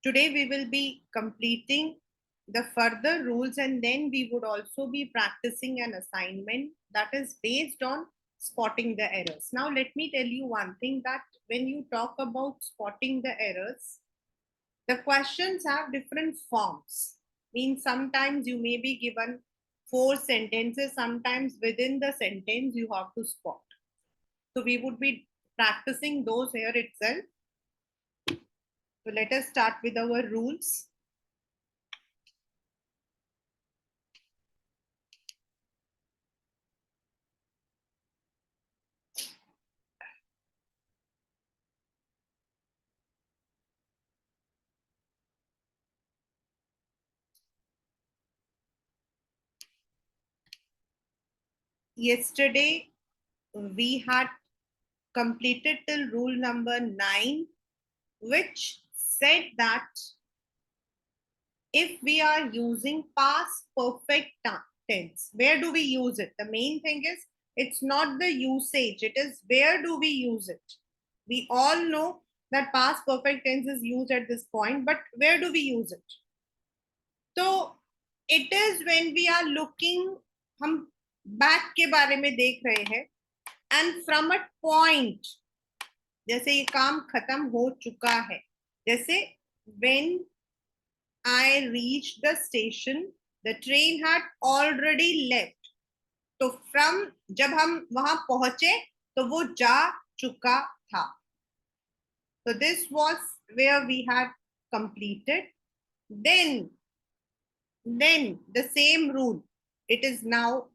Today we will be completing the further rules, and then we would also be practicing an assignment that is based on spotting the errors. Now let me tell you one thing, that when you talk about spotting the errors, the questions have different forms. Means sometimes you may be given 4 sentences, sometimes within the sentence you have to spot. So we would be practicing those here itself. So let us start with our rules. Yesterday we had completed till rule number 9, which said that if we are using past perfect tense, where do we use it? The main thing is, it's not the usage, it is where do we use it. We all know that past perfect tense is used at this point, but where do we use it? So it is when we are looking, हम back के बारे में देख रहे हैं, and from a point, जैसे ये काम खत्म हो चुका है, जैसे when I reached the station, the train had already left. तो from जब हम वहां पहुंचे तो वो जा चुका था. So this was where we had completed. Then the same rule, it is now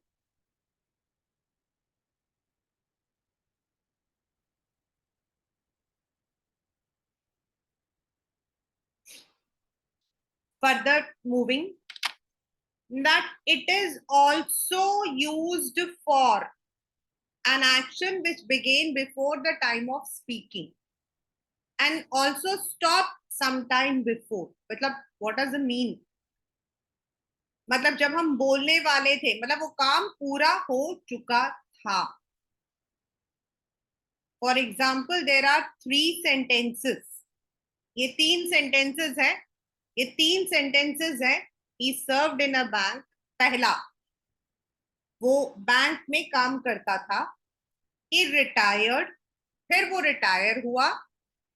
further moving, that it is also used for an action which began before the time of speaking and also stop sometime before. मतलब what does it mean? मतलब जब हम बोलने वाले थे, मतलब वो काम पूरा हो चुका था. For example there are 3 sentences. ये 3 sentences है. ये 3 sentences है. He served in a bank. पहला, वो बैंक में काम करता था. He retired. फिर वो रिटायर हुआ.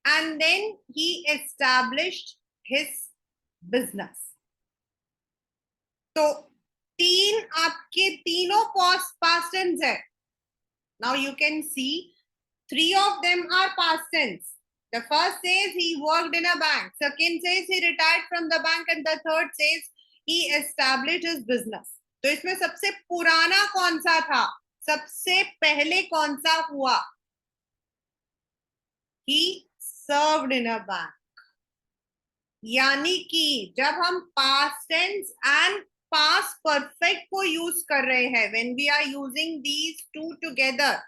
And then he established his business. तो 3 आपके तीनों past tense है. Now you can see 3 of them are past tense. The first says he worked in a bank. Second says he retired from the bank. And the third says he established his business. तो इसमें सबसे पुराना कौन सा था? सबसे पहले कौन सा हुआ? He served in a bank. यानी कि जब हम past tense and past perfect को यूज कर रहे हैं, when we are using these two together,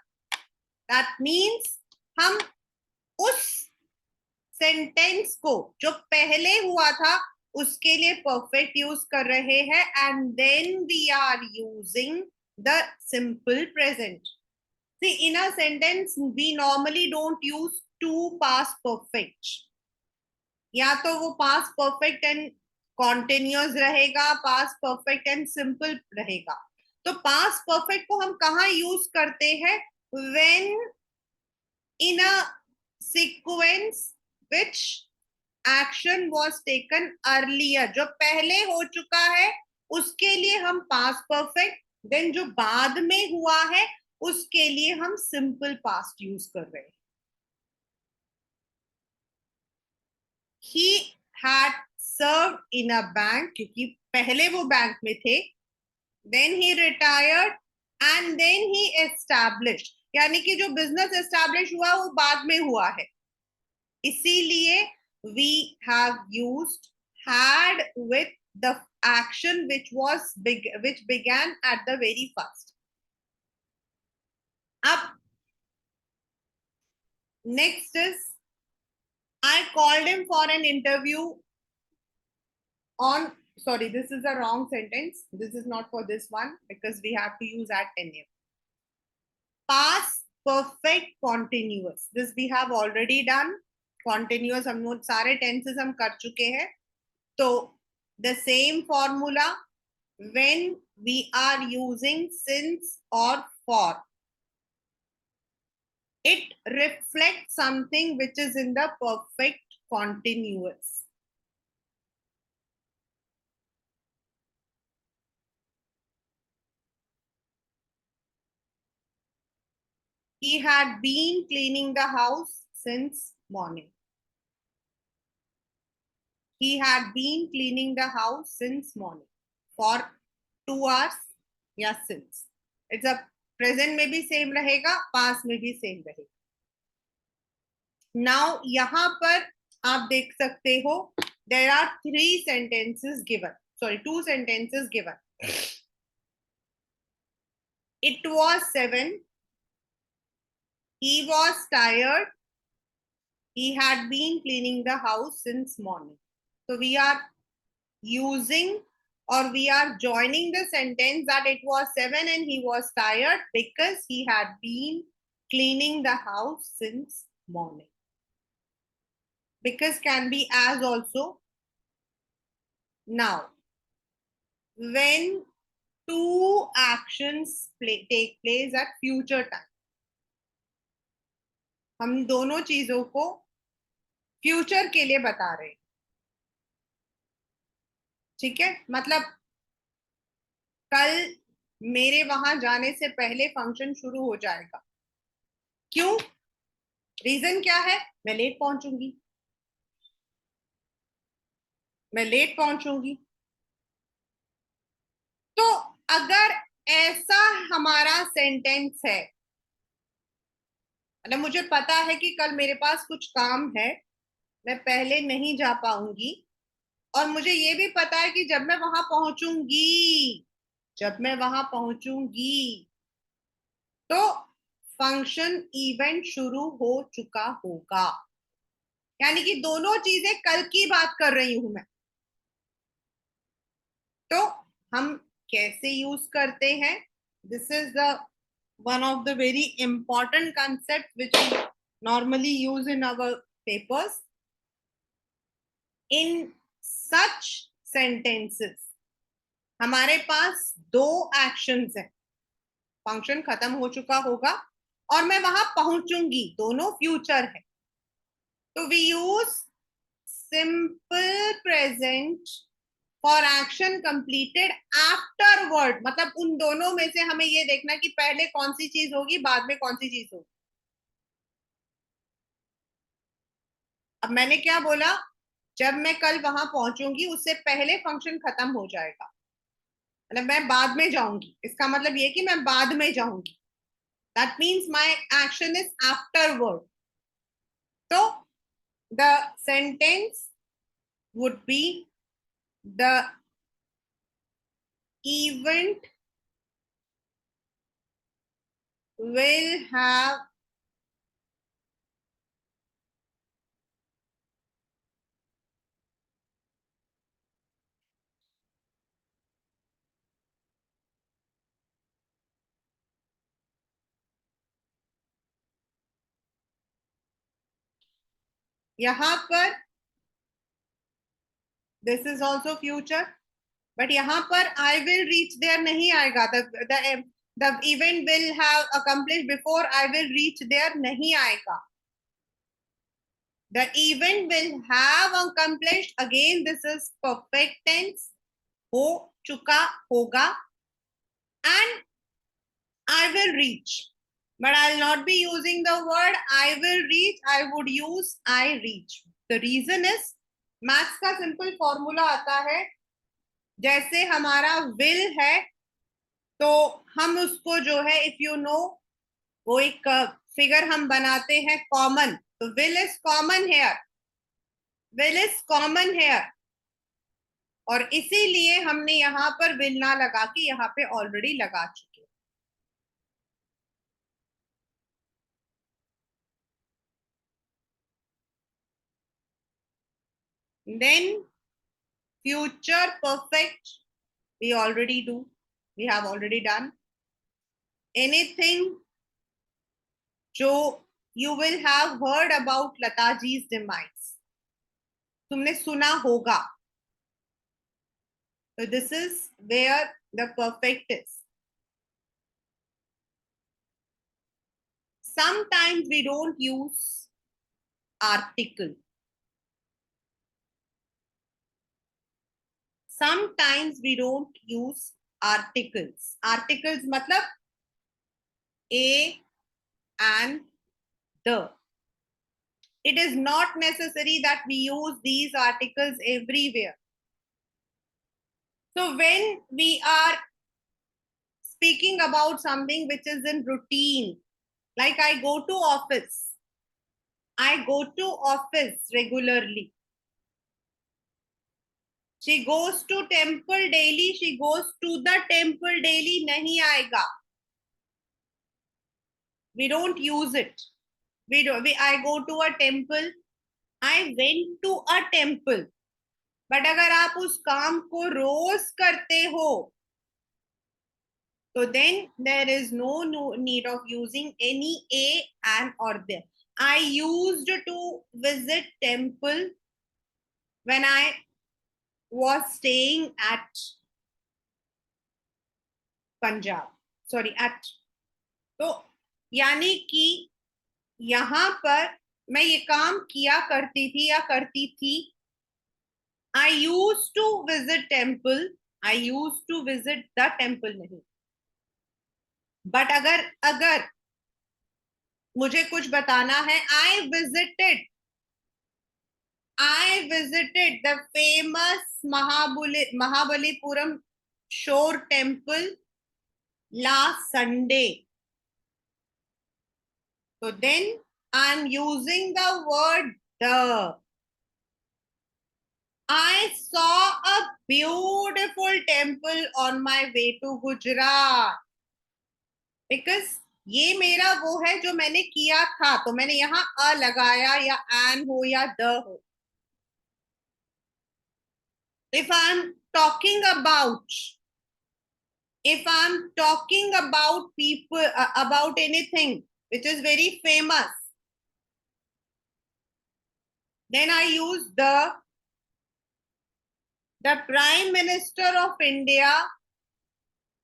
that means हम उस सेंटेंस को जो पहले हुआ था उसके लिए परफेक्ट यूज कर रहे हैं, and then we are using the simple present. See, in a sentence we normally don't use two past perfect. या तो वो past perfect and continuous रहेगा, past perfect and simple रहेगा. तो past perfect को हम कहाँ यूज करते हैं? When in a sequence which action was taken earlier, जो पहले हो चुका है उसके लिए हम past perfect, then जो बाद में हुआ है उसके लिए हम simple past यूज कर रहे हैं. He had served in a bank, क्योंकि पहले वो बैंक में थे. Then he retired and then he established, यानी कि जो बिजनेस एस्टैब्लिश हुआ वो बाद में हुआ है. इसीलिए we have used had with the action which began at the very first. अब next is, I called him for an interview on, sorry, this is a wrong sentence. This is not for this one because we have to use at tenure. Past perfect continuous. This we have already done. Continuous हम लोग सारे tenses हम कर चुके हैं. तो the same formula when we are using since or for, it reflects something which is in the perfect continuous. He had been cleaning the house since morning. He had been cleaning the house since morning. For 2 hours या since. It's a present में भी same रहेगा, past में भी same रहेगा. Now यहाँ पर आप देख सकते हो, there are 3 sentences given. Sorry, 2 sentences given. It was 7. He was tired. He had been cleaning the house since morning. So we are using or we are joining the sentence that it was 7 and he was tired because he had been cleaning the house since morning. Because can be as also. Now, when two actions take place at future time, हम दोनों चीजों को future के लिए बता रहे हैं. ठीक है, मतलब कल मेरे वहां जाने से पहले फंक्शन शुरू हो जाएगा. क्यों? रीजन क्या है? मैं लेट पहुंचूंगी. मैं लेट पहुंचूंगी. तो अगर ऐसा हमारा सेंटेंस है, मतलब मुझे पता है कि कल मेरे पास कुछ काम है, मैं पहले नहीं जा पाऊंगी, और मुझे ये भी पता है कि जब मैं वहां पहुंचूंगी, तो फंक्शन इवेंट शुरू हो चुका होगा. यानी कि दोनों चीजें कल की बात कर रही हूं मैं. तो हम कैसे यूज करते हैं? This is the one of the very important concepts which we normally use in our papers. In such sentences हमारे पास 2 एक्शंस हैं. फंक्शन खत्म हो चुका होगा और मैं वहां पहुंचूंगी, दोनों फ्यूचर है. तो we use simple present for action completed afterward. मतलब उन दोनों में से हमें ये देखना कि पहले कौन सी चीज होगी, बाद में कौन सी चीज होगी. अब मैंने क्या बोला? जब मैं कल वहां पहुंचूंगी उससे पहले फंक्शन खत्म हो जाएगा, मतलब मैं बाद में जाऊंगी. इसका मतलब ये कि मैं बाद में जाऊंगी. That means my action is afterward. तो the sentence would be the event will have यहां पर this is also future, but यहां पर आई विल रीच देयर नहीं आएगा. The event will have accomplish before I will reach there नहीं आएगा. The event will have accomplished, again this is perfect tense, हो चुका होगा. And I will reach, but I'll not be using the word I will reach. I would use I reach. The reason is maths का simple formula आता है, जैसे हमारा will है तो हम उसको जो है इफ यू नो वो एक फिगर हम बनाते हैं कॉमन. तो will is common here. will is common here. और इसीलिए हमने यहां पर will ना लगा के यहाँ पे ऑलरेडी लगा चुके. Then future perfect we already do. We have already done. Anything जो you will have heard about Lataji's demise. तुमने सुना होगा. So this is where the perfect is. Sometimes we don't use article. Sometimes we don't use articles. Articles matlab a and the. It is not necessary that we use these articles everywhere. So when we are speaking about something which is in routine, like I go to office regularly. She goes to temple daily, she goes to the temple daily, nahi aayega. We don't use it. I go to a temple, I went to a temple. But अगर आप उस काम को रोज करते हो, so then there is no need of using any a and or there. I used to visit temple when I was staying at Punjab. Sorry, at. तो यानी कि यहाँ पर मैं ये काम किया करती थी या करती थी. I used to visit temple. I used to visit the temple नहीं. But अगर मुझे कुछ बताना है, I visited the famous Mahabalipuram Shore Temple last Sunday. So then I'm using the word the. I saw a beautiful temple on my way to Gujarat. Because ये मेरा वो है जो मैंने किया था, तो मैंने यहाँ अ लगाया या एन हो या द हो. If I'm talking about people, about anything which is very famous, then I use the. The Prime Minister of India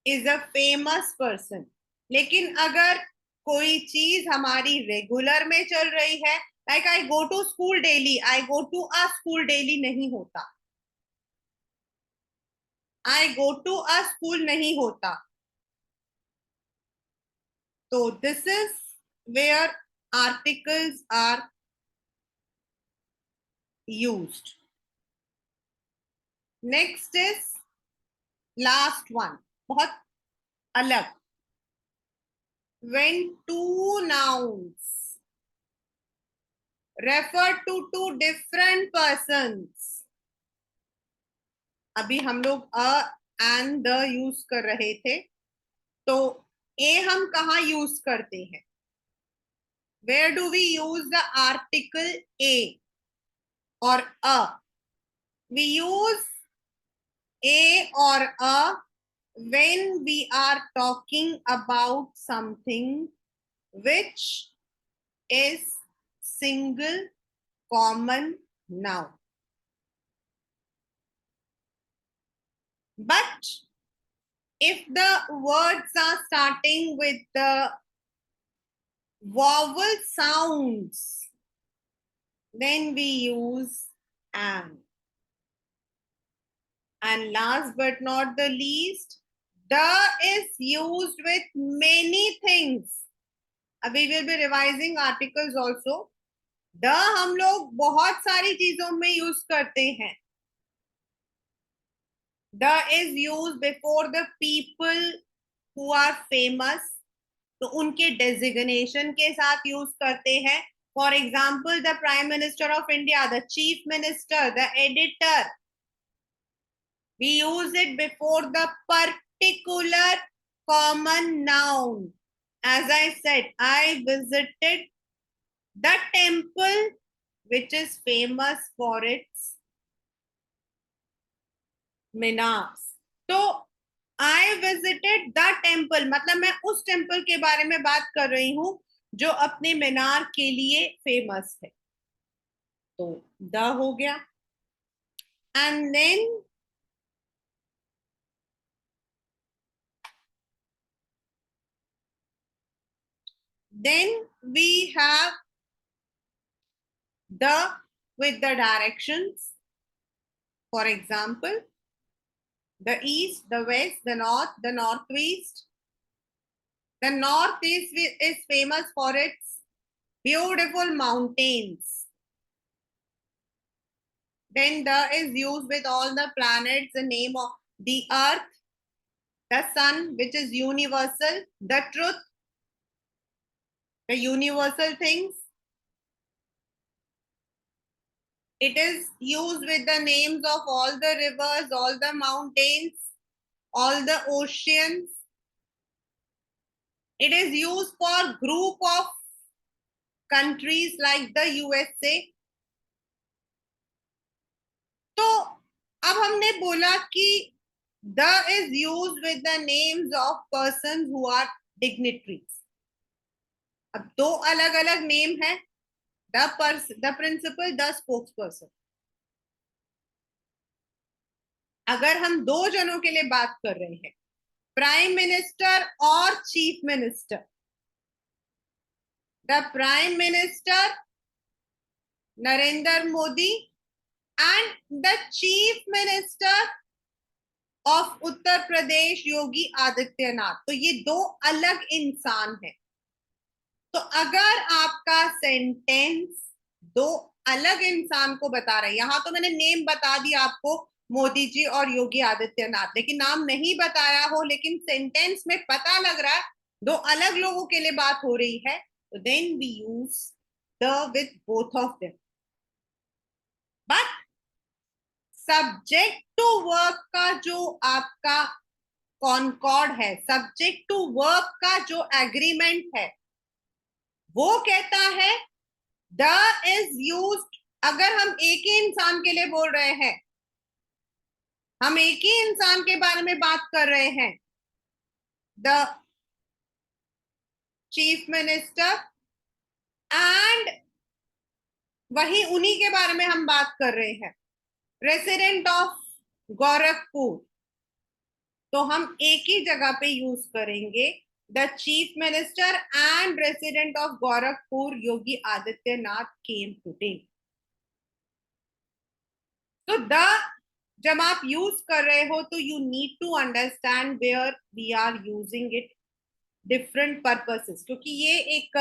is a famous person. लेकिन अगर कोई चीज हमारी रेगुलर में चल रही है, like I go to school daily, I go to a school daily नहीं होता. I go to a school नहीं होता. So this is where articles are used. Next is last one. बहुत अलग. When two nouns refer to two different persons. अभी हम लोग अ and the use कर रहे थे, तो ए हम कहाँ यूज करते हैं? Where do we use the article A और अ? वी यूज ए और अ when we are talking about something which is single common noun. But if the words are starting with the vowel sounds, then we use and. And last but not the least, the is used with many things. We will be revising articles also. The हम लोग बहुत सारी चीजों में use करते हैं. The is used before the people who are famous. तो उनके डेजिग्नेशन के साथ यूज करते हैं. For example, the Prime Minister of India, the Chief Minister, the editor. We use it before the particular common noun. As I said, I visited the temple which is famous for its minars. तो I visited the temple, मतलब मैं उस temple के बारे में बात कर रही हूँ जो अपने मीनार के लिए फेमस है। तो द हो गया। And then we have the with the directions. For example, the east, the west, the north, the northwest. The northeast is famous for its beautiful mountains. Then the is used with all the planets, the name of the earth, the sun, which is universal, the truth, the universal things. It is used with the names of all the rivers, all the mountains, all the oceans. It is used for group of countries like the USA. तो अब हमने बोला कि the is used with the names of persons who are dignitaries. अब दो अलग अलग name है, the principal, the spokesperson. अगर हम दो जनों के लिए बात कर रहे हैं, प्राइम मिनिस्टर और chief minister, the prime minister Narendra Modi and the chief minister of Uttar Pradesh Yogi Adityanath, तो ये दो अलग इंसान हैं। तो अगर आपका सेंटेंस दो अलग इंसान को बता रहा है, यहां तो मैंने नेम बता दिया आपको, मोदी जी और योगी आदित्यनाथ, लेकिन नाम नहीं बताया हो, लेकिन सेंटेंस में पता लग रहा है दो अलग लोगों के लिए बात हो रही है, तो then we use the with both of them. But subject to work का जो आपका कॉनकॉर्ड है, सब्जेक्ट टू वर्क का जो एग्रीमेंट है, वो कहता है द इज यूज्ड। अगर हम एक ही इंसान के लिए बोल रहे हैं, हम एक ही इंसान के बारे में बात कर रहे हैं, द चीफ मिनिस्टर, एंड वही उन्हीं के बारे में हम बात कर रहे हैं, रेसिडेंट ऑफ गोरखपुर, तो हम एक ही जगह पे यूज करेंगे the chief minister and resident of Gorakhpur Yogi Adityanath came today. तो द जब आप यूज कर रहे हो तो you need to understand where we are using it different purposes, क्योंकि ये एक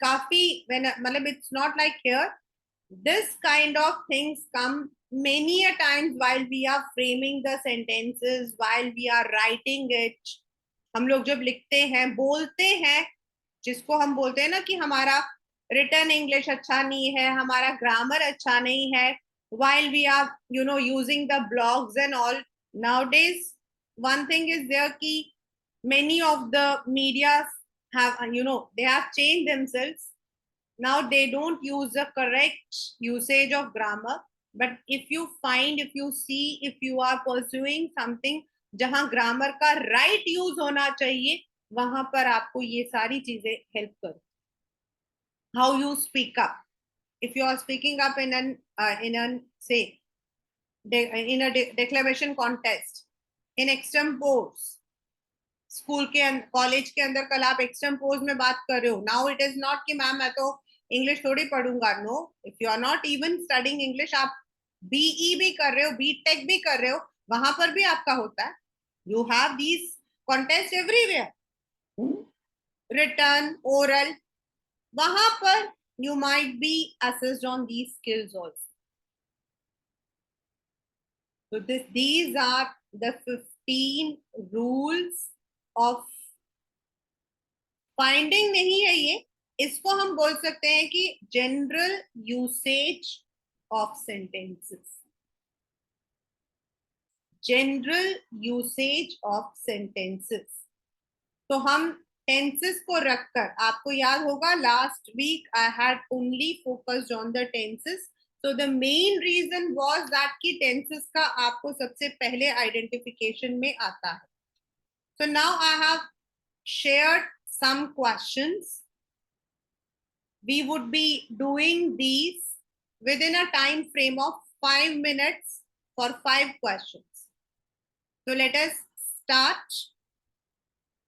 काफी मतलब it's not like here, this kind of things come many a times while we are framing the sentences, while we are writing it. हम लोग जब लिखते हैं, बोलते हैं, जिसको हम बोलते हैं ना कि हमारा रिटर्न इंग्लिश अच्छा नहीं है, हमारा ग्रामर अच्छा नहीं है, while we are using the blogs and all. Nowadays one thing is there ki many of the media have they have changed themselves. Now they don't use the correct usage of grammar, but if you find, if you see, if you are pursuing something जहां grammar का right use होना चाहिए, वहां पर आपको ये सारी चीजें हेल्प कर। How you speak up, if you are speaking up in an say in a declamation contest, in extempore, school के कॉलेज के अंदर कल आप एक्सटेम्पोज में बात कर रहे हो, नाउ इट इज नॉट कि मैम मैं तो इंग्लिश थोड़ी पढ़ूंगा, no, if you are not even studying English, आप बीई भी कर रहे हो, बीटेक भी कर रहे हो, वहां पर भी आपका होता है, you have these contest everywhere, return, oral, वहां पर you might be assessed on these skills also. So these are the 15 rules of finding नहीं है ये, इसको हम बोल सकते हैं कि general usage of sentences, general usage of sentences. तो हम टेंसेस को रखकर, आपको याद होगा last week I had only focused on the tenses, so the main reason was that कि टेंसेस का आपको सबसे पहले आइडेंटिफिकेशन में आता है। So now I have shared some questions we would be doing these within a time frame of 5 minutes for 5 questions. So let us start.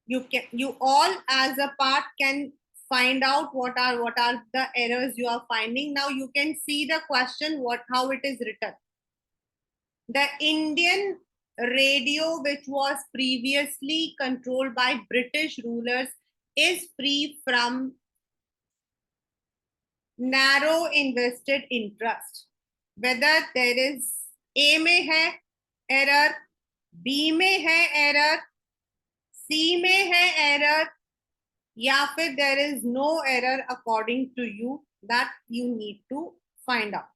You all as a part can find out what are the errors you are finding. Now you can see the question, how it is written. The Indian radio, which was previously controlled by British rulers, is free from narrow invested interest. Whether there is A में है error, B में है error, C में है error, या फिर there is no error according to you, that you need to find out.